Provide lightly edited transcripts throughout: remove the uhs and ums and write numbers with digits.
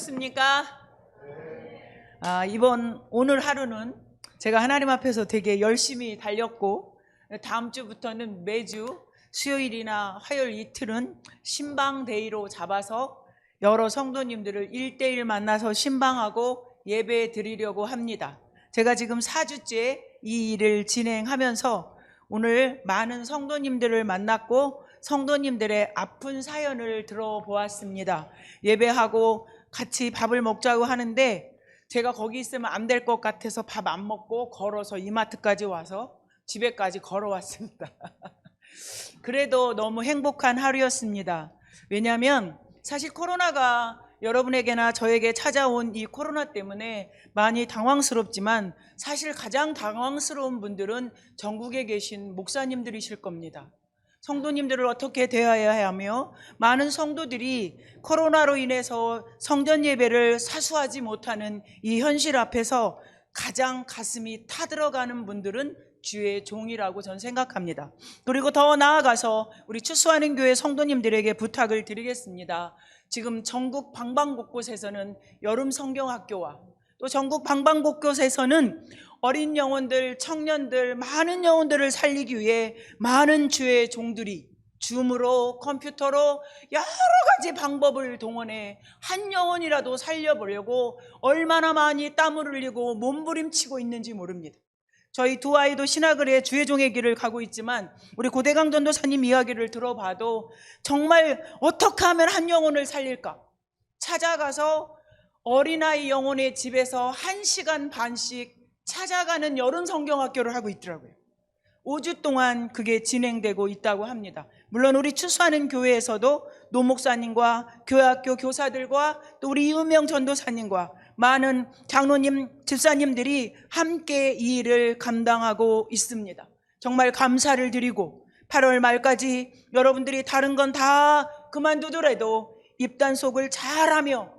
하셨습니까? 오늘 하루는 제가 하나님 앞에서 되게 열심히 달렸고, 다음 주부터는 매주 수요일이나 화요일 이틀은 신방데이로 잡아서 여러 성도님들을 1대1 만나서 신방하고 예배 드리려고 합니다. 제가 지금 4주째 이 일을 진행하면서 오늘 많은 성도님들을 만났고 성도님들의 아픈 사연을 들어보았습니다. 예배하고 같이 밥을 먹자고 하는데 제가 거기 있으면 안 될 것 같아서 밥 안 먹고 걸어서 이마트까지 와서 집에까지 걸어왔습니다. 그래도 너무 행복한 하루였습니다. 왜냐하면 사실 코로나가 여러분에게나 저에게 찾아온 이 코로나 때문에 많이 당황스럽지만 사실 가장 당황스러운 분들은 전국에 계신 목사님들이실 겁니다. 성도님들을 어떻게 대해야 하며 많은 성도들이 코로나로 인해서 성전 예배를 사수하지 못하는 이 현실 앞에서 가장 가슴이 타들어가는 분들은 주의 종이라고 저는 생각합니다. 그리고 더 나아가서 우리 추수하는 교회 성도님들에게 부탁을 드리겠습니다. 지금 전국 방방곳곳에서는 여름 성경학교와 또 전국 방방곳곳에서는 어린 영혼들, 청년들, 많은 영혼들을 살리기 위해 많은 주의 종들이 줌으로, 컴퓨터로 여러 가지 방법을 동원해 한 영혼이라도 살려보려고 얼마나 많이 땀을 흘리고 몸부림치고 있는지 모릅니다. 저희 두 아이도 신학을 해 주의 종의 길을 가고 있지만 우리 고대강 전도사님 이야기를 들어봐도 정말 어떻게 하면 한 영혼을 살릴까? 찾아가서 어린아이 영혼의 집에서 1시간 반씩 찾아가는 여름 성경학교를 하고 있더라고요. 5주 동안 그게 진행되고 있다고 합니다. 물론 우리 추수하는 교회에서도 노 목사님과 교회학교 교사들과 또 우리 이은명 전도사님과 많은 장로님, 집사님들이 함께 이 일을 감당하고 있습니다. 정말 감사를 드리고 8월 말까지 여러분들이 다른 건 다 그만두더라도 입단속을 잘하며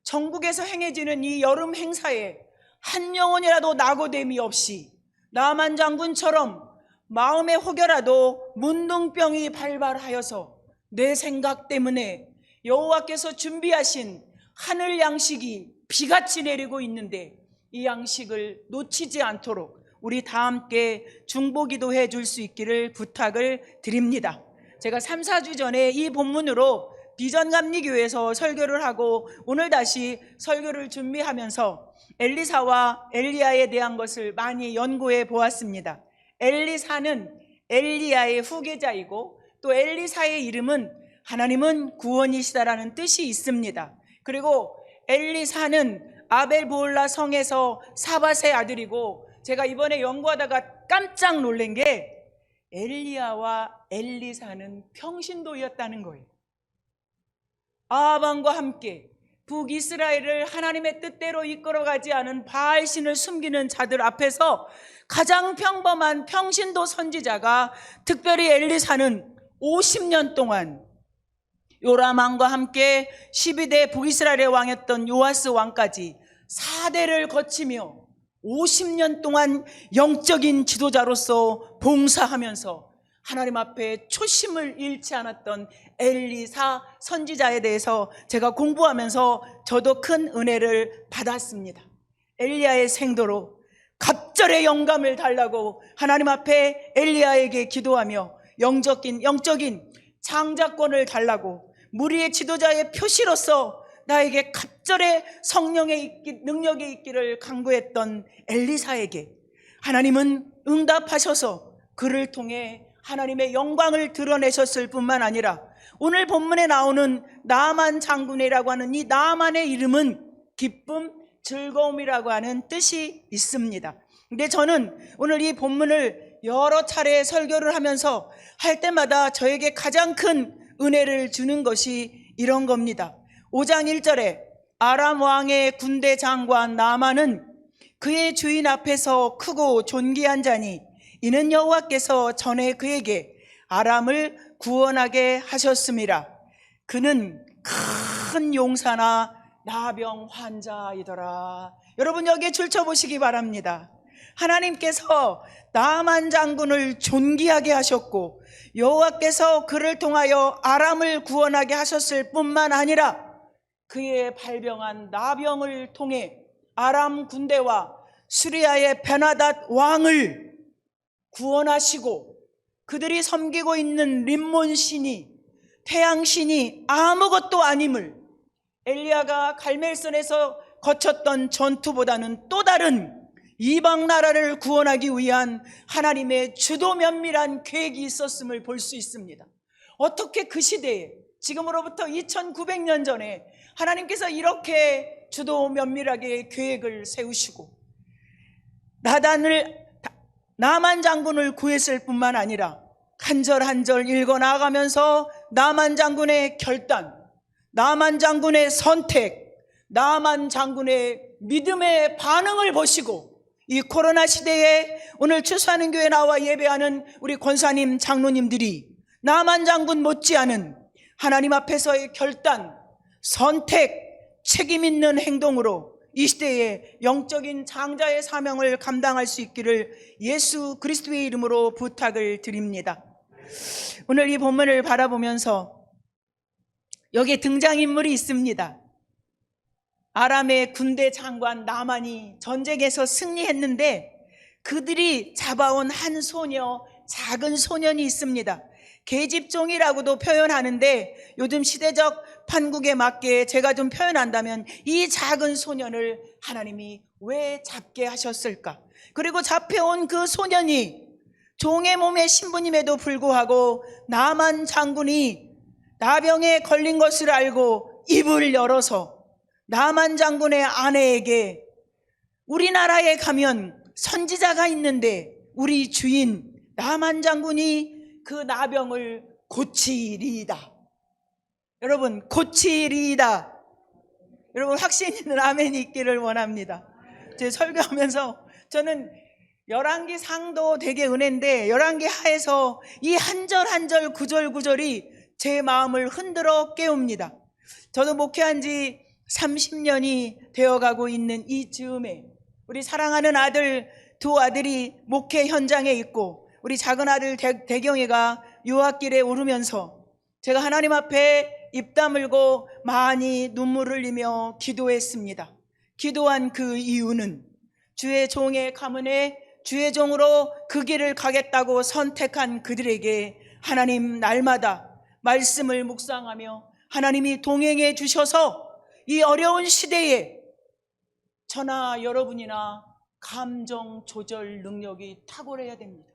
전국에서 행해지는 이 여름 행사에 한 영혼이라도 낙오됨이 없이 나만 장군처럼 마음에 혹여라도 문둥병이 발발하여서 내 생각 때문에 여호와께서 준비하신 하늘 양식이 비같이 내리고 있는데 이 양식을 놓치지 않도록 우리 다 함께 중보기도 해줄 수 있기를 부탁을 드립니다. 제가 3, 4주 전에 이 본문으로 비전감리교회에서 설교를 하고 오늘 다시 설교를 준비하면서 엘리사와 엘리야에 대한 것을 많이 연구해 보았습니다. 엘리사는 엘리야의 후계자이고 또 엘리사의 이름은 하나님은 구원이시다라는 뜻이 있습니다. 그리고 엘리사는 아벨보올라 성에서 사밧의 아들이고 제가 이번에 연구하다가 깜짝 놀란 게 엘리야와 엘리사는 평신도였다는 거예요. 아합왕과 함께 북이스라엘을 하나님의 뜻대로 이끌어가지 않은 바알신을 숨기는 자들 앞에서 가장 평범한 평신도 선지자가 특별히 엘리사는 50년 동안 요람왕과 함께 12대 북이스라엘의 왕이었던 요아스 왕까지 4대를 거치며 50년 동안 영적인 지도자로서 봉사하면서 하나님 앞에 초심을 잃지 않았던 엘리사 선지자에 대해서 제가 공부하면서 저도 큰 은혜를 받았습니다. 엘리야의 생도로 갑절의 영감을 달라고 하나님 앞에 엘리야에게 기도하며 영적인 장자권을 달라고 무리의 지도자의 표시로서 나에게 갑절의 성령의 능력이 있기를 간구했던 엘리사에게 하나님은 응답하셔서 그를 통해 하나님의 영광을 드러내셨을 뿐만 아니라 오늘 본문에 나오는 나만 장군이라고 하는 이 나만의 이름은 기쁨, 즐거움이라고 하는 뜻이 있습니다. 근데 저는 오늘 이 본문을 여러 차례 설교를 하면서 할 때마다 저에게 가장 큰 은혜를 주는 것이 이런 겁니다. 5장 1절에 아람 왕의 군대 장관 나만은 그의 주인 앞에서 크고 존귀한 자니 이는 여호와께서 전에 그에게 아람을 구원하게 하셨음이라. 그는 큰 용사나 나병 환자이더라. 여러분 여기에 줄쳐보시기 바랍니다. 하나님께서 나만 장군을 존귀하게 하셨고 여호와께서 그를 통하여 아람을 구원하게 하셨을 뿐만 아니라 그의 발병한 나병을 통해 아람 군대와 수리아의 베나닷 왕을 구원하시고, 그들이 섬기고 있는 림몬 신이, 태양 신이 아무것도 아님을, 엘리야가 갈멜선에서 거쳤던 전투보다는 또 다른 이방 나라를 구원하기 위한 하나님의 주도 면밀한 계획이 있었음을 볼 수 있습니다. 어떻게 그 시대에, 지금으로부터 2900년 전에 하나님께서 이렇게 주도 면밀하게 계획을 세우시고 나만 장군을 구했을 뿐만 아니라 한 절 한 절 읽어 나가면서 나만 장군의 결단, 나만 장군의 선택, 나만 장군의 믿음의 반응을 보시고, 이 코로나 시대에 오늘 추수하는 교회에 나와 예배하는 우리 권사님, 장로님들이 나만 장군 못지않은 하나님 앞에서의 결단, 선택, 책임 있는 행동으로 이 시대에 영적인 장자의 사명을 감당할 수 있기를 예수 그리스도의 이름으로 부탁을 드립니다. 오늘 이 본문을 바라보면서 여기에 등장인물이 있습니다. 아람의 군대 장관 나만이 전쟁에서 승리했는데 그들이 잡아온 한 소녀, 작은 소년이 있습니다. 계집종이라고도 표현하는데 요즘 시대적 판국에 맞게 제가 좀 표현한다면 이 작은 소년을 하나님이 왜 잡게 하셨을까? 그리고 잡혀온 그 소년이 종의 몸의 신부님에도 불구하고 나만 장군이 나병에 걸린 것을 알고 입을 열어서 나만 장군의 아내에게 우리나라에 가면 선지자가 있는데 우리 주인 나만 장군이 그 나병을 고치리이다. 여러분, 고치리이다. 여러분, 확신 있는 아멘이 있기를 원합니다. 제 설교하면서 저는 열왕기 상도 되게 은혜인데 열왕기 하에서 이 한 절 한 절 구절 구절이 제 마음을 흔들어 깨웁니다. 저도 목회한 지 30년이 되어가고 있는 이 즈음에 우리 사랑하는 아들, 두 아들이 목회 현장에 있고 우리 작은 아들 대경이가 유학길에 오르면서 제가 하나님 앞에 입 다물고 많이 눈물을 흘리며 기도했습니다. 기도한 그 이유는 주의 종의 가문에 주의 종으로 그 길을 가겠다고 선택한 그들에게 하나님 날마다 말씀을 묵상하며 하나님이 동행해 주셔서 이 어려운 시대에 저나 여러분이나 감정 조절 능력이 탁월해야 됩니다.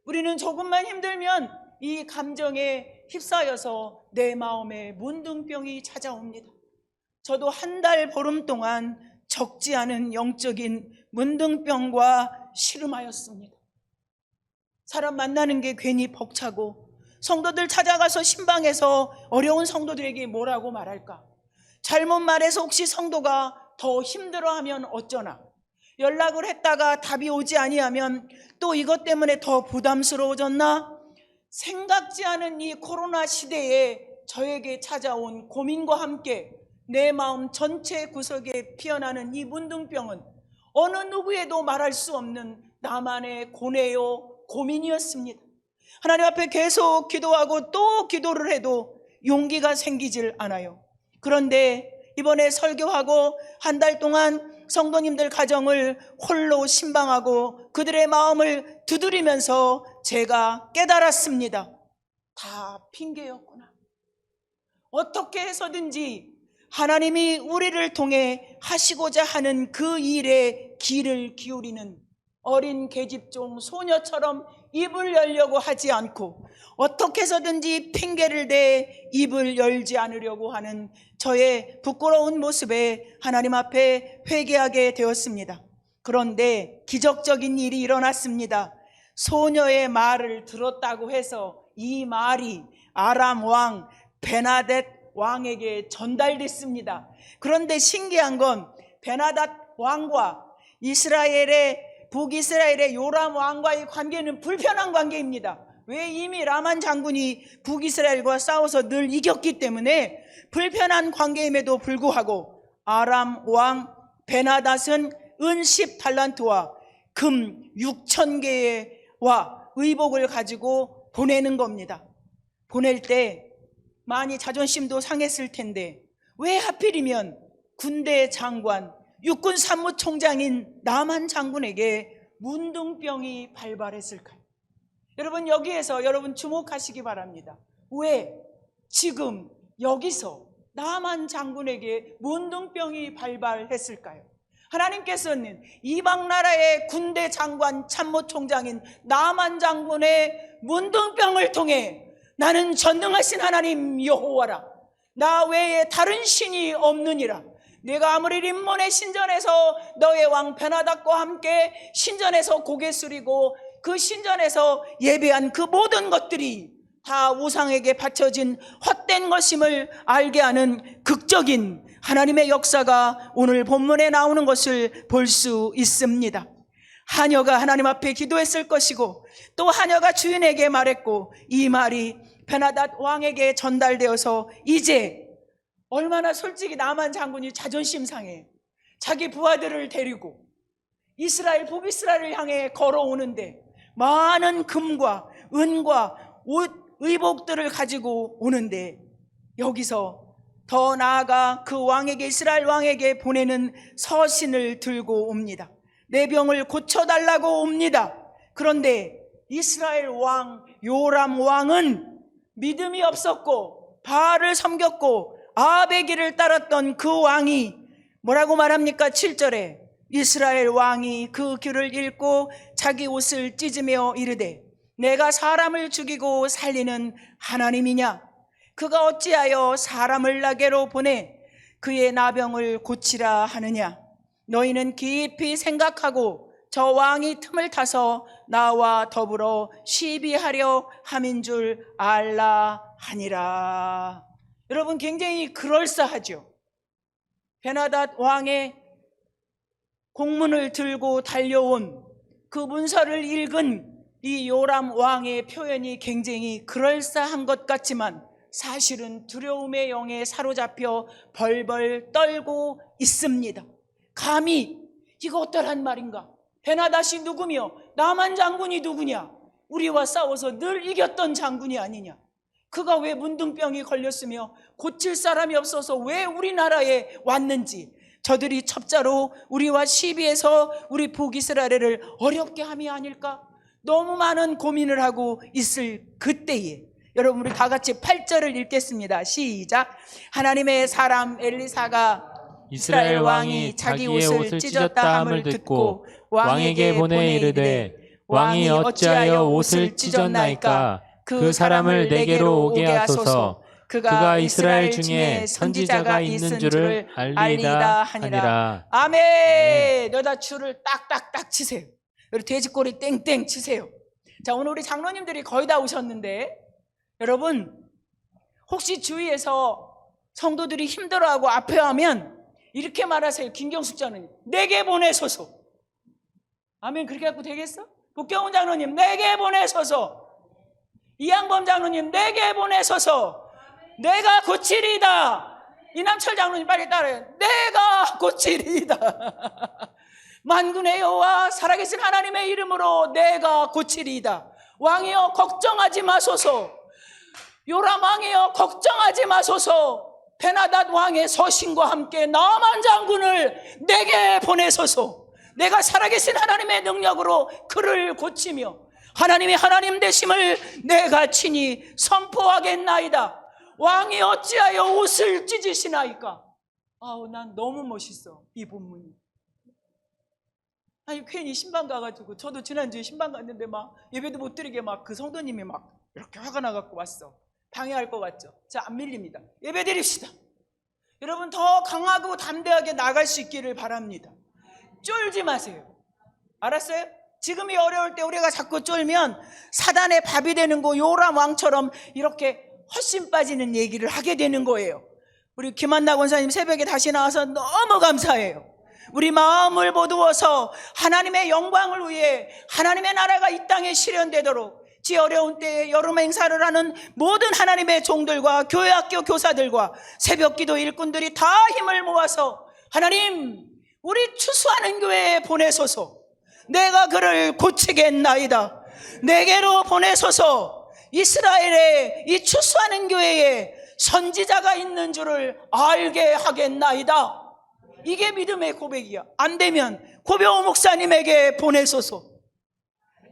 우리는 조금만 힘들면 이 감정에 휩싸여서 내 마음에 문둥병이 찾아옵니다. 저도 한 달 보름 동안 적지 않은 영적인 문둥병과 씨름하였습니다. 사람 만나는 게 괜히 벅차고 성도들 찾아가서 신방에서 어려운 성도들에게 뭐라고 말할까? 잘못 말해서 혹시 성도가 더 힘들어하면 어쩌나? 연락을 했다가 답이 오지 아니하면 또 이것 때문에 더 부담스러워졌나? 생각지 않은 이 코로나 시대에 저에게 찾아온 고민과 함께 내 마음 전체 구석에 피어나는 이 문둥병은 어느 누구에도 말할 수 없는 나만의 고뇌요 고민이었습니다. 하나님 앞에 계속 기도하고 또 기도를 해도 용기가 생기질 않아요. 그런데 이번에 설교하고 한 달 동안 성도님들 가정을 홀로 신방하고 그들의 마음을 두드리면서 제가 깨달았습니다. 다 핑계였구나. 어떻게 해서든지 하나님이 우리를 통해 하시고자 하는 그 일에 귀를 기울이는 어린 계집종 소녀처럼 입을 열려고 하지 않고 어떻게 해서든지 핑계를 대 입을 열지 않으려고 하는 저의 부끄러운 모습에 하나님 앞에 회개하게 되었습니다. 그런데 기적적인 일이 일어났습니다. 소녀의 말을 들었다고 해서 이 말이 아람 왕 베나닷 왕에게 전달됐습니다. 그런데 신기한 건 베나닷 왕과 북이스라엘의 요람 왕과의 관계는 불편한 관계입니다. 왜? 이미 라만 장군이 북이스라엘과 싸워서 늘 이겼기 때문에 불편한 관계임에도 불구하고 아람 왕 베나닷은 은 10달란트와 금 6,000개와 의복을 가지고 보내는 겁니다. 보낼 때 많이 자존심도 상했을 텐데 왜 하필이면 군대 장관, 육군 사무총장인 남한 장군에게 문둥병이 발발했을까요? 여러분, 여기에서 여러분 주목하시기 바랍니다. 왜 지금 여기서 남한 장군에게 문둥병이 발발했을까요? 하나님께서는 이방 나라의 군대 장관 참모총장인 남한 장군의 문둥병을 통해 나는 전능하신 하나님 여호와라, 나 외에 다른 신이 없느니라, 내가 아무리 림몬의 신전에서 너의 왕 베나닥과 함께 신전에서 고개 숙이고 그 신전에서 예배한 그 모든 것들이 다 우상에게 바쳐진 헛된 것임을 알게 하는 극적인 하나님의 역사가 오늘 본문에 나오는 것을 볼 수 있습니다. 하녀가 하나님 앞에 기도했을 것이고 또 하녀가 주인에게 말했고 이 말이 베나닷 왕에게 전달되어서 이제 얼마나 솔직히 남한 장군이 자존심 상해 자기 부하들을 데리고 이스라엘 북이스라엘을 향해 걸어오는데 많은 금과 은과 옷, 의복들을 가지고 오는데 여기서 더 나아가 그 왕에게, 이스라엘 왕에게 보내는 서신을 들고 옵니다. 내 병을 고쳐달라고 옵니다. 그런데 이스라엘 왕 요람 왕은 믿음이 없었고 바알을 섬겼고 아합의 길을 따랐던 그 왕이 뭐라고 말합니까? 7절에 이스라엘 왕이 그 길을 읽고 자기 옷을 찢으며 이르되 내가 사람을 죽이고 살리는 하나님이냐? 그가 어찌하여 사람을 나게로 보내 그의 나병을 고치라 하느냐? 너희는 깊이 생각하고 저 왕이 틈을 타서 나와 더불어 시비하려 함인 줄 알라 하니라. 여러분, 굉장히 그럴싸하죠. 베나닷 왕의 공문을 들고 달려온 그 문서를 읽은 이 요람 왕의 표현이 굉장히 그럴싸한 것 같지만 사실은 두려움의 영에 사로잡혀 벌벌 떨고 있습니다. 감히 이거 어떠한 말인가? 베나닷이 누구며 남한 장군이 누구냐? 우리와 싸워서 늘 이겼던 장군이 아니냐? 그가 왜 문둥병이 걸렸으며 고칠 사람이 없어서 왜 우리나라에 왔는지, 저들이 첩자로 우리와 시비해서 우리 북이스라엘을 어렵게 함이 아닐까? 너무 많은 고민을 하고 있을 그때에 여러분, 우리 다 같이 8절을 읽겠습니다. 시작. 하나님의 사람 엘리사가 이스라엘 왕이 자기 옷을 찢었다 함을 듣고 왕에게 보내 이르되 왕이 어찌하여 옷을 찢었나이까? 그 사람을 내게로 오게 하소서. 그가 이스라엘 중에 선지자가 있는 줄을 알리다 하니라. 아멘. 여기다 줄을 딱딱딱 치세요. 여기 돼지꼬리 땡땡 치세요. 자, 오늘 우리 장로님들이 거의 다 오셨는데 여러분, 혹시 주위에서 성도들이 힘들어하고 아파하면 이렇게 말하세요. 김경숙 장로님, 내게 보내소서. 아멘. 그렇게 갖고 되겠어? 국경훈 장로님, 내게 보내소서. 이양범 장로님, 내게 보내소서. 내가 고치리이다. 이남철 장로님, 빨리 따라해요. 내가 고치리이다. 만군의 여호와 살아계신 하나님의 이름으로 내가 고치리이다. 왕이여 걱정하지 마소서. 요람 왕이여 걱정하지 마소서. 베나닷 왕의 서신과 함께 나만 장군을 내게 보내소서. 내가 살아계신 하나님의 능력으로 그를 고치며 하나님이 하나님 되심을 내가 친히 선포하겠나이다. 왕이 어찌하여 옷을 찢으시나이까? 아우, 난 너무 멋있어, 이 본문이. 아니, 괜히 신방 가가지고, 저도 지난주에 신방 갔는데 막 예배도 못 드리게 막 그 성도님이 막 이렇게 화가 나갖고 왔어. 방해할 것 같죠? 자, 안 밀립니다. 예배 드립시다. 여러분, 더 강하고 담대하게 나갈 수 있기를 바랍니다. 쫄지 마세요. 알았어요? 지금이 어려울 때 우리가 자꾸 쫄면 사단의 밥이 되는 거, 요람 왕처럼 이렇게 헛심 빠지는 얘기를 하게 되는 거예요. 우리 김한나 권사님 새벽에 다시 나와서 너무 감사해요. 우리 마음을 모두어서 하나님의 영광을 위해 하나님의 나라가 이 땅에 실현되도록 지 어려운 때에 여름 행사를 하는 모든 하나님의 종들과 교회학교 교사들과 새벽기도 일꾼들이 다 힘을 모아서 하나님, 우리 추수하는 교회에 보내소서. 내가 그를 고치겠나이다. 내게로 보내소서. 이스라엘의 이 추수하는 교회에 선지자가 있는 줄을 알게 하겠나이다. 이게 믿음의 고백이야. 안 되면 고병호 목사님에게 보내소서.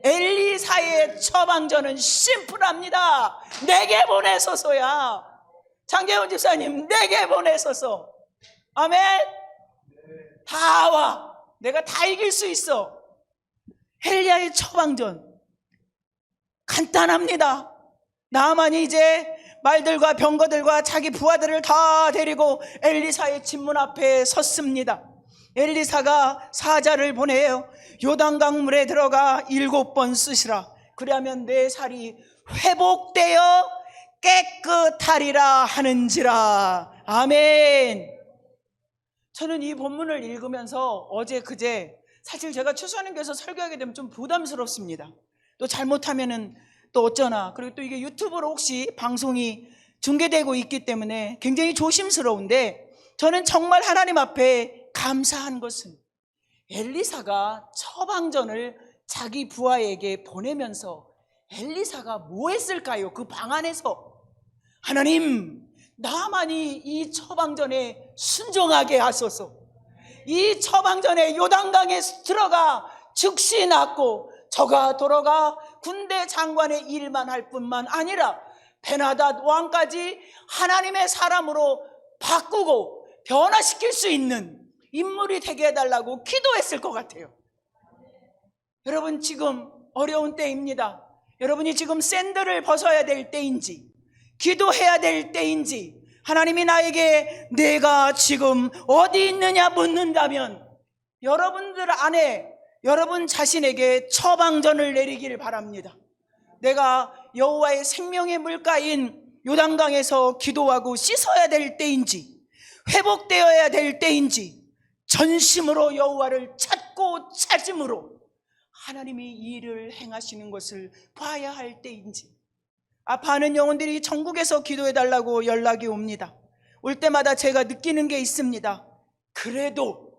엘리사의 처방전은 심플합니다. 내게 보내소서야. 장계훈 집사님, 내게 보내소서. 아멘. 다 와. 내가 다 이길 수 있어. 엘리야의 처방전 간단합니다. 나아만이 이제 말들과 병거들과 자기 부하들을 다 데리고 엘리사의 집문 앞에 섰습니다. 엘리사가 사자를 보내요. 요단강 물에 들어가 7번 쓰시라. 그리하면 내 살이 회복되어 깨끗하리라 하는지라. 아멘. 저는 이 본문을 읽으면서 어제 그제 사실 제가 추수하는교회에서 설교하게 되면 좀 부담스럽습니다. 또 잘못하면은 또 어쩌나. 그리고 또 이게 유튜브로 혹시 방송이 중계되고 있기 때문에 굉장히 조심스러운데, 저는 정말 하나님 앞에 감사한 것은 엘리사가 처방전을 자기 부하에게 보내면서 엘리사가 뭐 했을까요? 그 방 안에서 하나님, 나만이 이 처방전에 순종하게 하소서. 이 처방전에 요단강에 들어가 즉시 낫고 저가 돌아가 군대 장관의 일만 할 뿐만 아니라 베나닷 왕까지 하나님의 사람으로 바꾸고 변화시킬 수 있는 인물이 되게 해달라고 기도했을 것 같아요. 여러분, 지금 어려운 때입니다. 여러분이 지금 샌들을 벗어야 될 때인지 기도해야 될 때인지, 하나님이 나에게 내가 지금 어디 있느냐 묻는다면 여러분들 안에 여러분 자신에게 처방전을 내리길 바랍니다. 내가 여호와의 생명의 물가인 요단강에서 기도하고 씻어야 될 때인지, 회복되어야 될 때인지, 전심으로 여호와를 찾고 찾음으로 하나님이 이 일을 행하시는 것을 봐야 할 때인지, 아파하는 영혼들이 전국에서 기도해달라고 연락이 옵니다. 올 때마다 제가 느끼는 게 있습니다. 그래도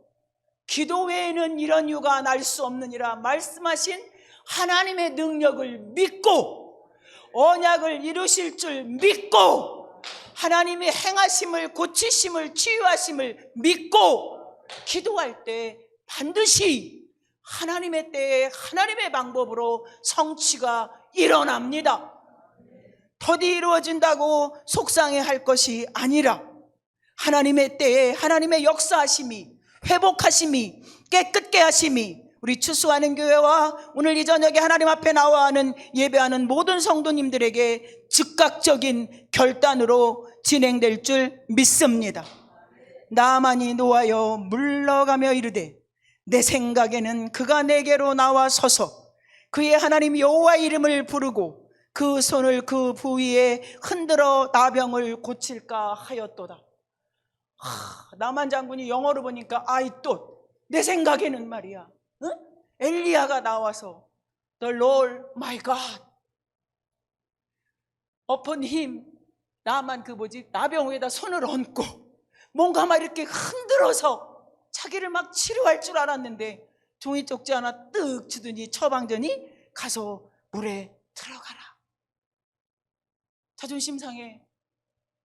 기도 외에는 이런 유가 날 수 없느니라 말씀하신 하나님의 능력을 믿고 언약을 이루실 줄 믿고 하나님이 행하심을, 고치심을, 치유하심을 믿고 기도할 때 반드시 하나님의 때에 하나님의 방법으로 성취가 일어납니다. 더디 이루어진다고 속상해할 것이 아니라 하나님의 때에 하나님의 역사하심이, 회복하심이, 깨끗게 하심이 우리 추수하는 교회와 오늘 이 저녁에 하나님 앞에 나와 하는 예배하는 모든 성도님들에게 즉각적인 결단으로 진행될 줄 믿습니다. 나만이 노하여 물러가며 이르되 내 생각에는 그가 내게로 나와 서서 그의 하나님 여호와 이름을 부르고 그 손을 그 부위에 흔들어 나병을 고칠까 하였도다. 나만 장군이 영어로 보니까 I thought, 내 생각에는 말이야, 엘리야가 나와서 The Lord my God upon him, 나만 나병 위에다 손을 얹고 뭔가 막 이렇게 흔들어서 자기를 막 치료할 줄 알았는데 종이 쪽지 하나 뜩 주더니 처방전이 가서 물에 들어가라. 자존심 상해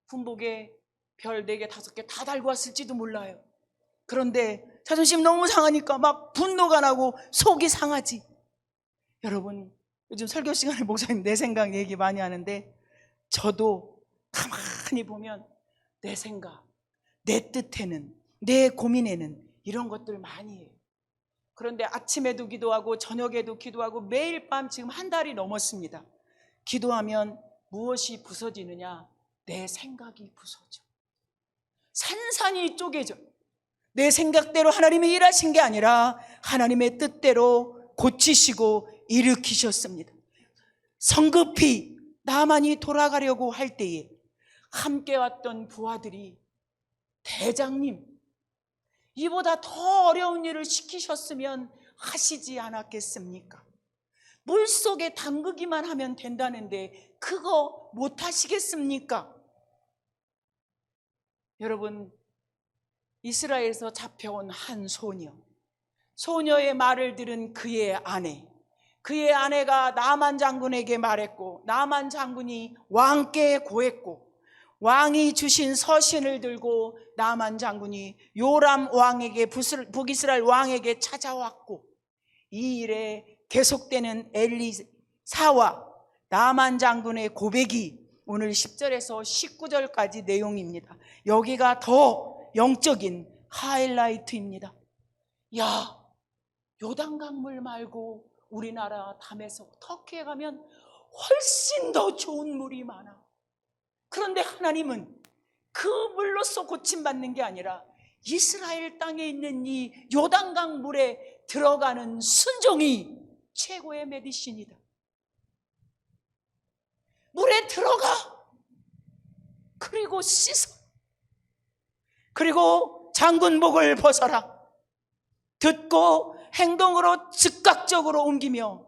군복에 별 4개 5개 다 달고 왔을지도 몰라요. 그런데 자존심 너무 상하니까 막 분노가 나고 속이 상하지. 여러분, 요즘 설교 시간에 목사님 내 생각 얘기 많이 하는데 저도 가만히 보면 내 생각, 내 뜻에는, 내 고민에는 이런 것들 많이 해요. 그런데 아침에도 기도하고 저녁에도 기도하고 매일 밤 지금 한 달이 넘었습니다. 기도하면 무엇이 부서지느냐? 내 생각이 부서져. 산산이 쪼개져. 내 생각대로 하나님이 일하신 게 아니라 하나님의 뜻대로 고치시고 일으키셨습니다. 성급히 나만이 돌아가려고 할 때에 함께 왔던 부하들이 대장님, 이보다 더 어려운 일을 시키셨으면 하시지 않았겠습니까? 물속에 담그기만 하면 된다는데 그거 못 하시겠습니까? 여러분, 이스라엘에서 잡혀온 한 소녀의 말을 들은 그의 아내가 나만 장군에게 말했고 나만 장군이 왕께 고했고 왕이 주신 서신을 들고 나만 장군이 요람 왕에게 북이스라엘 왕에게 찾아왔고, 이 일에 계속되는 엘리사와 나만 장군의 고백이 오늘 10절에서 19절까지 내용입니다. 여기가 더 영적인 하이라이트입니다. 야, 요단강물 말고 우리나라 담에서 터키에 가면 훨씬 더 좋은 물이 많아. 그런데 하나님은 그 물로서 고침받는 게 아니라 이스라엘 땅에 있는 이 요단강 물에 들어가는 순종이 최고의 메디신이다. 물에 들어가. 그리고 씻어. 그리고 장군복을 벗어라. 듣고 행동으로 즉각적으로 옮기며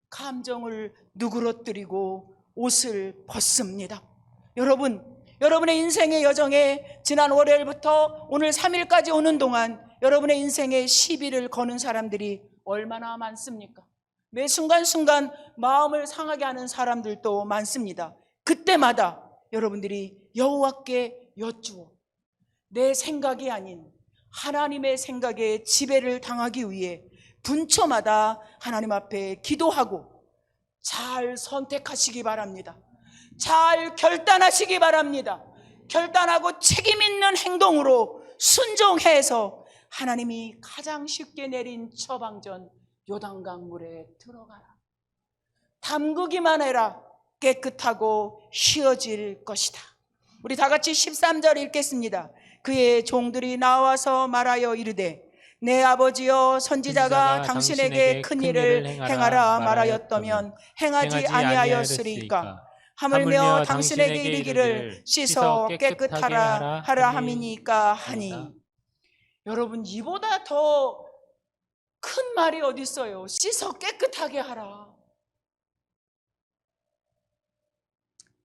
감정을 누그러뜨리고 옷을 벗습니다. 여러분의 인생의 여정에 지난 월요일부터 오늘 3일까지 오는 동안 여러분의 인생의 시비를 거는 사람들이 얼마나 많습니까? 매 순간순간 마음을 상하게 하는 사람들도 많습니다. 그때마다 여러분들이 여호와께 여쭈어 내 생각이 아닌 하나님의 생각에 지배를 당하기 위해 분초마다 하나님 앞에 기도하고 잘 선택하시기 바랍니다. 잘 결단하시기 바랍니다. 결단하고 책임 있는 행동으로 순종해서 하나님이 가장 쉽게 내린 처방전 요단강 물에 들어가라. 담그기만 해라. 깨끗하고 쉬어질 것이다. 우리 다 같이 13절 읽겠습니다. 그의 종들이 나와서 말하여 이르되 내 아버지여 선지자가 당신에게 큰 일을 행하라 말하였다면 행하지 아니하였으리까. 하물며 당신에게 이르기를 씻어 깨끗하게 하라 함이니까 하니. 여러분, 이보다 더 큰 말이 어디 있어요? 씻어 깨끗하게 하라.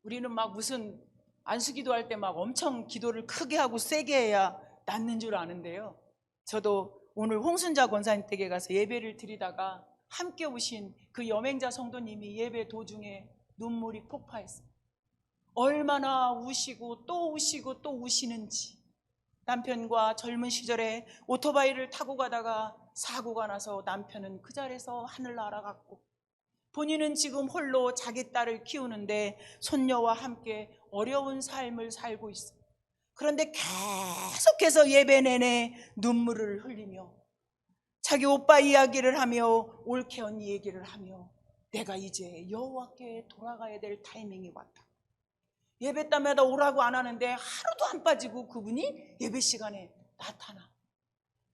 우리는 막 무슨 안수기도 할 때 막 엄청 기도를 크게 하고 세게 해야 낫는 줄 아는데요, 저도 오늘 홍순자 권사님 댁에 가서 예배를 드리다가 함께 오신 그 여맹자 성도님이 예배 도중에 눈물이 폭파했어요. 얼마나 우시고 또 우시고 또 우시는지. 남편과 젊은 시절에 오토바이를 타고 가다가 사고가 나서 남편은 그 자리에서 하늘 날아갔고, 본인은 지금 홀로 자기 딸을 키우는데 손녀와 함께 어려운 삶을 살고 있어요. 그런데 계속해서 예배 내내 눈물을 흘리며 자기 오빠 이야기를 하며 옳게 언니 얘기를 하며 내가 이제 여호와께 돌아가야 될 타이밍이 왔다. 예배 때마다 오라고 안 하는데 하루도 안 빠지고 그분이 예배 시간에 나타나.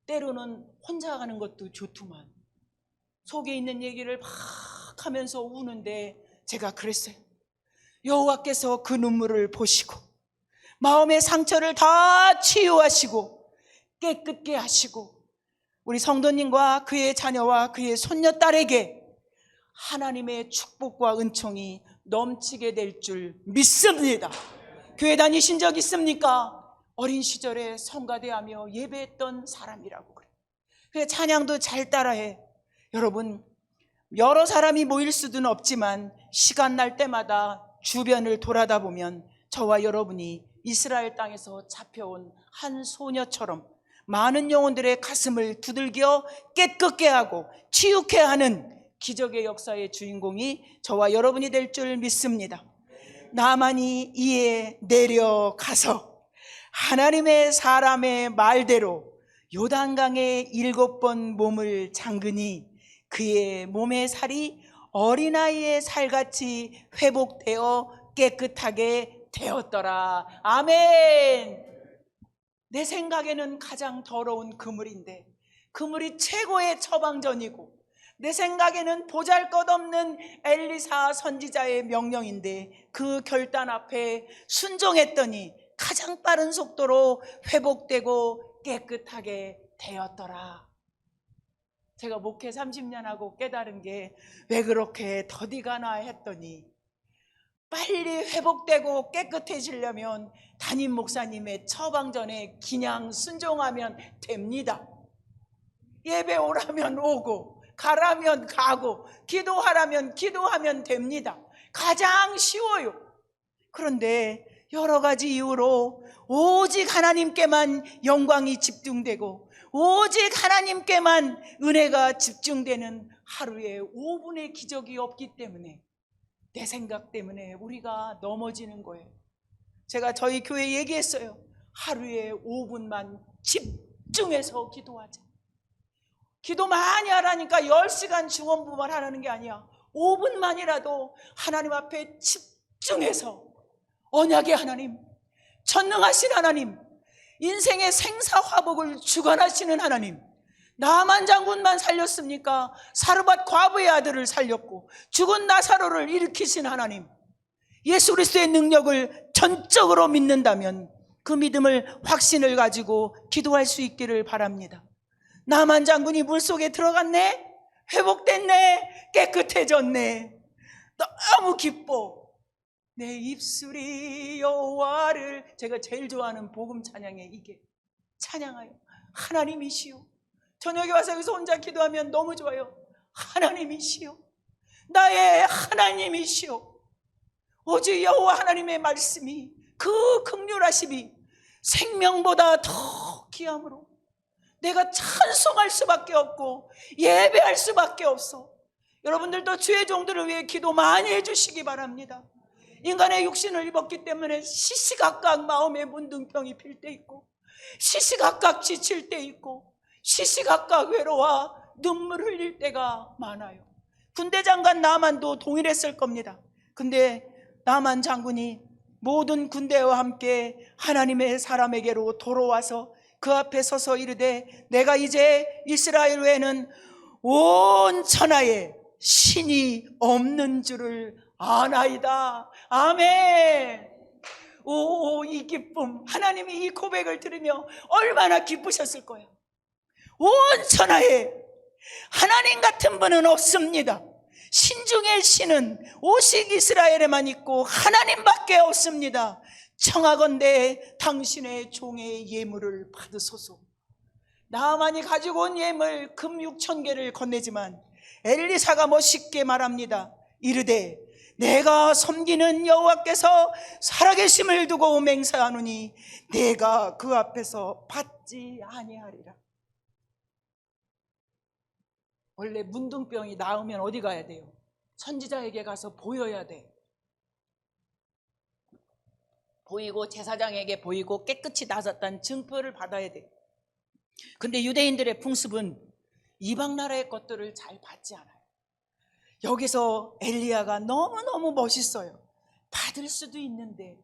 때로는 혼자 가는 것도 좋더만 속에 있는 얘기를 막 하면서 우는데 제가 그랬어요. 여호와께서 그 눈물을 보시고 마음의 상처를 다 치유하시고 깨끗게 하시고 우리 성도님과 그의 자녀와 그의 손녀딸에게 하나님의 축복과 은총이 넘치게 될 줄 믿습니다. 교회 다니신 적 있습니까? 어린 시절에 성가대하며 예배했던 사람이라고 그래요. 그래, 찬양도 잘 따라해. 여러분, 여러 사람이 모일 수는 없지만 시간 날 때마다 주변을 돌아다 보면 저와 여러분이 이스라엘 땅에서 잡혀온 한 소녀처럼 많은 영혼들의 가슴을 두들겨 깨끗게 하고 치유케 하는 기적의 역사의 주인공이 저와 여러분이 될 줄 믿습니다. 나만이 이에 내려가서 하나님의 사람의 말대로 요단강에 7번 몸을 잠그니 그의 몸의 살이 어린아이의 살같이 회복되어 깨끗하게 되었더라. 아멘. 내 생각에는 가장 더러운 그물인데 그물이 최고의 처방전이고 내 생각에는 보잘것없는 엘리사 선지자의 명령인데 그 결단 앞에 순종했더니 가장 빠른 속도로 회복되고 깨끗하게 되었더라. 제가 목회 30년 하고 깨달은 게 왜 그렇게 더디가나 했더니 빨리 회복되고 깨끗해지려면 담임 목사님의 처방전에 그냥 순종하면 됩니다. 예배 오라면 오고 가라면 가고 기도하라면 기도하면 됩니다. 가장 쉬워요. 그런데 여러 가지 이유로 오직 하나님께만 영광이 집중되고 오직 하나님께만 은혜가 집중되는 하루에 5분의 기적이 없기 때문에, 내 생각 때문에 우리가 넘어지는 거예요. 제가 저희 교회에 얘기했어요. 하루에 5분만 집중해서 기도하자. 기도 많이 하라니까 10시간 중원부만 하라는 게 아니야. 5분만이라도 하나님 앞에 집중해서, 언약의 하나님, 전능하신 하나님, 인생의 생사화복을 주관하시는 하나님, 나만 장군만 살렸습니까? 사르밧 과부의 아들을 살렸고 죽은 나사로를 일으키신 하나님, 예수 그리스도의 능력을 전적으로 믿는다면 그 믿음을, 확신을 가지고 기도할 수 있기를 바랍니다. 나만 장군이 물속에 들어갔네, 회복됐네, 깨끗해졌네, 너무 기뻐. 내 입술이 여호와를, 제가 제일 좋아하는 복음 찬양에 이게 찬양하여 하나님이시오. 저녁에 와서 여기서 혼자 기도하면 너무 좋아요. 하나님이시오, 나의 하나님이시오. 오직 여호와 하나님의 말씀이, 그 긍휼하심이 생명보다 더 귀함으로 내가 찬송할 수밖에 없고 예배할 수밖에 없어. 여러분들도 주의 종들을 위해 기도 많이 해주시기 바랍니다. 인간의 육신을 입었기 때문에 시시각각 마음에 문둥병이 필 때 있고, 시시각각 지칠 때 있고, 시시각각 외로워 눈물 흘릴 때가 많아요. 군대 장관 나만도 동일했을 겁니다. 근데 나만 장군이 모든 군대와 함께 하나님의 사람에게로 돌아와서 그 앞에 서서 이르되, 내가 이제 이스라엘 외에는 온 천하에 신이 없는 줄을 아나이다. 아멘. 오, 이 기쁨, 하나님이 이 고백을 들으며 얼마나 기쁘셨을 거야. 온 천하에 하나님 같은 분은 없습니다. 신 중의 신은 오직 이스라엘에만 있고 하나님밖에 없습니다. 청하건대 당신의 종의 예물을 받으소서. 나만이 가지고 온 예물 금 6,000개를 건네지만 엘리사가 멋있게 말합니다. 이르되, 내가 섬기는 여호와께서 살아계심을 두고 맹세하노니 내가 그 앞에서 받지 아니하리라. 원래 문둥병이 나으면 어디 가야 돼요? 선지자에게 가서 보여야 돼. 보이고 제사장에게 보이고 깨끗이 나았다는 증표를 받아야 돼. 근데 유대인들의 풍습은 이방 나라의 것들을 잘 받지 않아요. 여기서 엘리야가 너무너무 멋있어요. 받을 수도 있는데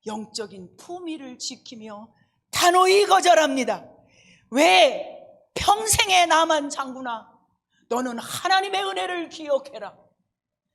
영적인 품위를 지키며 단호히 거절합니다. 왜? 평생에 나만 장구나, 너는 하나님의 은혜를 기억해라.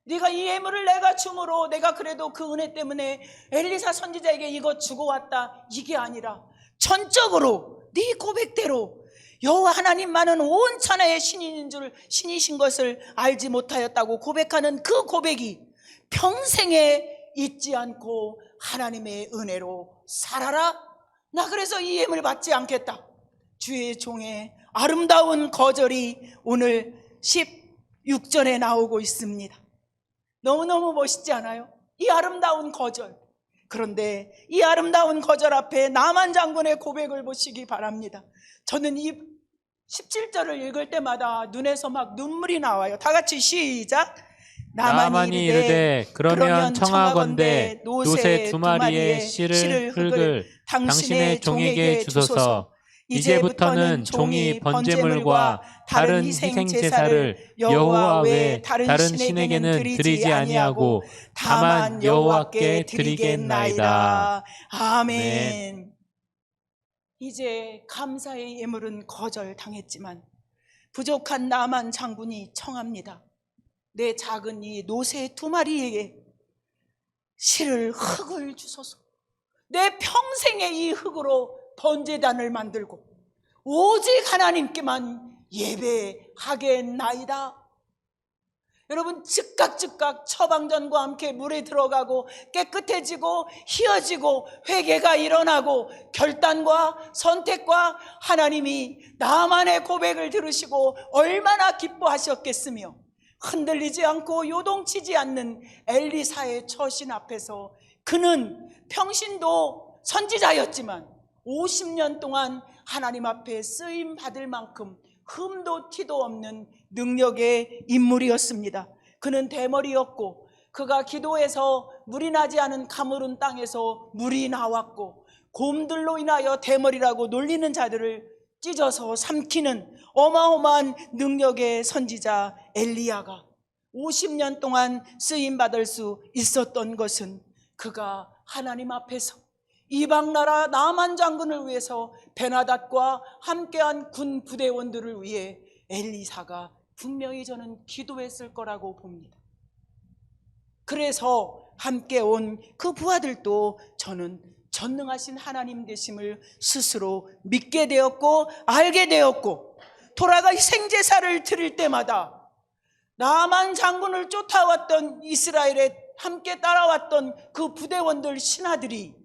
네가 이 예물을 내가 줌으로 내가 그래도 그 은혜 때문에 엘리사 선지자에게 이거 주고 왔다, 이게 아니라 전적으로 네 고백대로 여호와 하나님만은 온 천하의 신이신 것을 알지 못하였다고 고백하는 그 고백이 평생에 잊지 않고 하나님의 은혜로 살아라. 나 그래서 이 예물 받지 않겠다. 주의 종의 아름다운 거절이 오늘 16절에 나오고 있습니다. 너무너무 멋있지 않아요? 이 아름다운 거절. 그런데 이 아름다운 거절 앞에 나만 장군의 고백을 보시기 바랍니다. 저는 이 17절을 읽을 때마다 눈에서 막 눈물이 나와요. 다 같이 시작. 나만이 이르되 그러면 청하건대 노새 2마리의 실을 흙을 당신의 종에게 주소서. 이제부터는 종이 번제물과 다른 희생제사를 여호와 외 다른 신에게는 드리지 아니하고 다만 여호와께 드리겠나이다. 아멘. 이제 감사의 예물은 거절당했지만 부족한 나만 장군이 청합니다. 내 작은 이 노새 2마리에게 실을, 흙을 주소서. 내 평생의 이 흙으로 번제단을 만들고 오직 하나님께만 예배하겠나이다. 여러분, 즉각 처방전과 함께 물에 들어가고 깨끗해지고 희어지고 회개가 일어나고 결단과 선택과 하나님이 나만의 고백을 들으시고 얼마나 기뻐하셨겠으며, 흔들리지 않고 요동치지 않는 엘리사의 처신 앞에서 그는 평신도 선지자였지만 50년 동안 하나님 앞에 쓰임 받을 만큼 흠도 티도 없는 능력의 인물이었습니다. 그는 대머리였고 그가 기도해서 물이 나지 않은 가물은 땅에서 물이 나왔고 곰들로 인하여 대머리라고 놀리는 자들을 찢어서 삼키는 어마어마한 능력의 선지자 엘리야가 50년 동안 쓰임받을 수 있었던 것은 그가 하나님 앞에서 이방나라 나만 장군을 위해서 베나닷과 함께한 군 부대원들을 위해 엘리사가 분명히 저는 기도했을 거라고 봅니다. 그래서 함께 온 그 부하들도 저는 전능하신 하나님 되심을 스스로 믿게 되었고 알게 되었고, 돌아가 생제사를 드릴 때마다 나만 장군을 쫓아왔던 이스라엘에 함께 따라왔던 그 부대원들 신하들이,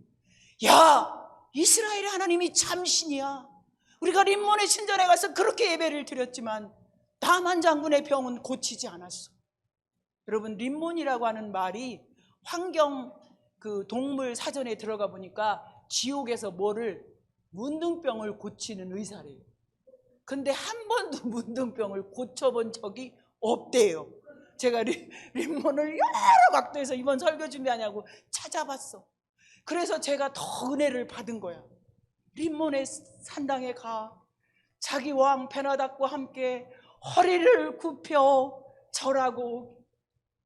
야, 이스라엘의 하나님이 참 신이야. 우리가 림몬의 신전에 가서 그렇게 예배를 드렸지만 나만 장군의 병은 고치지 않았어. 여러분, 림몬이라고 하는 말이 환경 그 동물 사전에 들어가 보니까 지옥에서 문둥병을 고치는 의사래요. 근데 한 번도 문둥병을 고쳐본 적이 없대요. 제가 림몬을 여러 각도에서 이번 설교 준비하냐고 찾아봤어. 그래서 제가 더 은혜를 받은 거야. 림몬의 산당에 가 자기 왕 베나닷과 함께 허리를 굽혀 절하고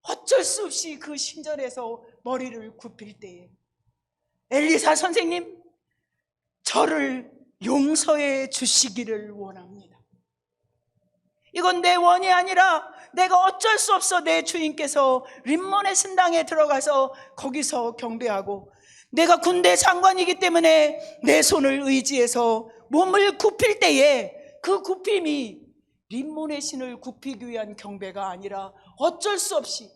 어쩔 수 없이 그 신전에서 머리를 굽힐 때에 엘리사 선생님, 저를 용서해 주시기를 원합니다. 이건 내 원이 아니라 내가 어쩔 수 없어 내 주인께서 림몬의 신당에 들어가서 거기서 경배하고 내가 군대 장관이기 때문에 내 손을 의지해서 몸을 굽힐 때에 그 굽힘이 림몬의 신을 굽히기 위한 경배가 아니라 어쩔 수 없이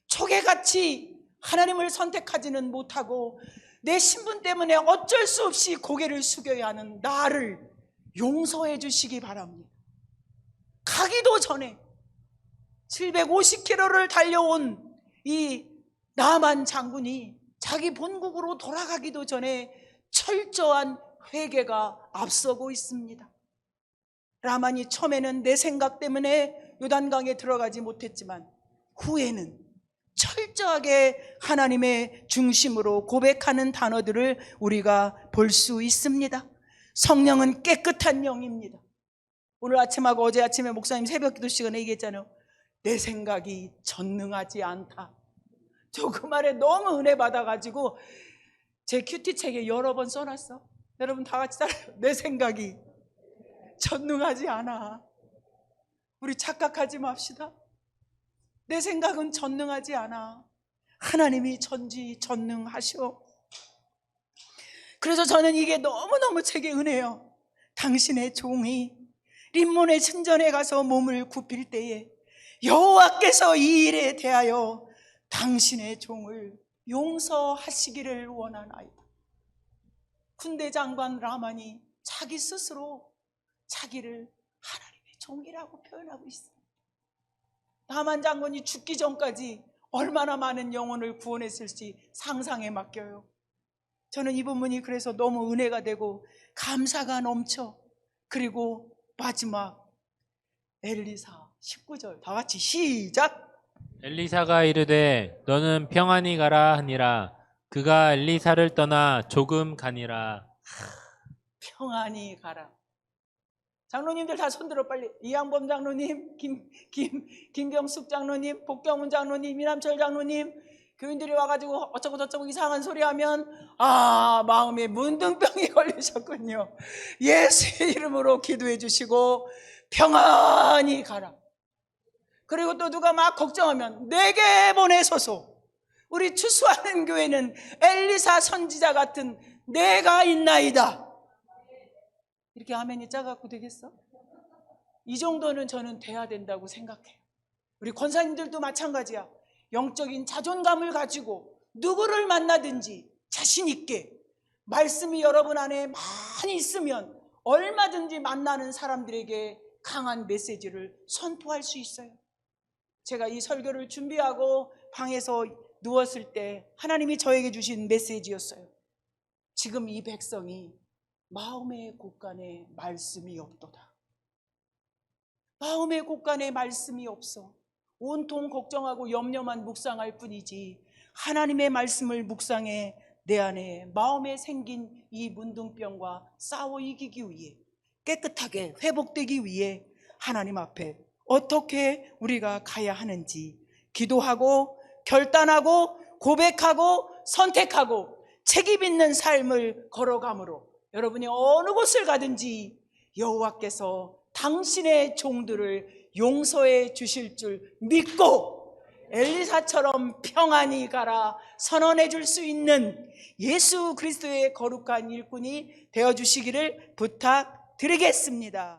초계같이 하나님을 선택하지는 못하고 내 신분 때문에 어쩔 수 없이 고개를 숙여야 하는 나를 용서해 주시기 바랍니다. 가기도 전에 750km를 달려온 이 나만 장군이 자기 본국으로 돌아가기도 전에 철저한 회개가 앞서고 있습니다. 라만이 처음에는 내 생각 때문에 요단강에 들어가지 못했지만 후에는 철저하게 하나님의 중심으로 고백하는 단어들을 우리가 볼 수 있습니다. 성령은 깨끗한 영입니다. 오늘 아침하고 어제 아침에 목사님 새벽 기도 시간에 얘기했잖아요. 내 생각이 전능하지 않다. 저 그 말에 너무 은혜 받아가지고 제 큐티책에 여러 번 써놨어. 여러분 다 같이 따라요. 내 생각이 전능하지 않아. 우리 착각하지 맙시다. 내 생각은 전능하지 않아. 하나님이 전지전능하셔. 그래서 저는 이게 너무너무 제게 은혜요. 당신의 종이 림몬의 신전에 가서 몸을 굽힐 때에 여호와께서 이 일에 대하여 당신의 종을 용서하시기를 원하나이다. 군대 장관 라만이 자기 스스로 자기를 하나님의 종이라고 표현하고 있습니다. 나만 장군이 죽기 전까지 얼마나 많은 영혼을 구원했을지 상상에 맡겨요. 저는 이 부분이 그래서 너무 은혜가 되고 감사가 넘쳐. 그리고 마지막 엘리사 19절 다 같이 시작. 엘리사가 이르되 너는 평안히 가라 하니라. 그가 엘리사를 떠나 조금 가니라. 평안히 가라. 장로님들 다 손들어 빨리. 이양범 장로님, 김경숙 장로님, 복경훈 장로님, 이남철 장로님, 교인들이 와가지고 어쩌고 저쩌고 이상한 소리 하면 마음에 문둥병이 걸리셨군요. 예수의 이름으로 기도해 주시고 평안히 가라. 그리고 또 누가 막 걱정하면 내게 보내소서. 우리 추수하는 교회는 엘리사 선지자 같은 내가 있나이다. 이렇게 아멘이 짜갖고 되겠어? 이 정도는 저는 돼야 된다고 생각해요. 우리 권사님들도 마찬가지야. 영적인 자존감을 가지고 누구를 만나든지 자신 있게 말씀이 여러분 안에 많이 있으면 얼마든지 만나는 사람들에게 강한 메시지를 선포할 수 있어요. 제가 이 설교를 준비하고 방에서 누웠을 때 하나님이 저에게 주신 메시지였어요. 지금 이 백성이 마음의 곳간에 말씀이 없도다. 마음의 곳간에 말씀이 없어. 온통 걱정하고 염려만 묵상할 뿐이지 하나님의 말씀을 묵상해 내 안에 마음에 생긴 이 문둥병과 싸워 이기기 위해, 깨끗하게 회복되기 위해 하나님 앞에 어떻게 우리가 가야 하는지 기도하고 결단하고 고백하고 선택하고 책임 있는 삶을 걸어가므로 여러분이 어느 곳을 가든지 여호와께서 당신의 종들을 용서해 주실 줄 믿고 엘리사처럼 평안히 가라 선언해 줄 수 있는 예수 그리스도의 거룩한 일꾼이 되어 주시기를 부탁드리겠습니다.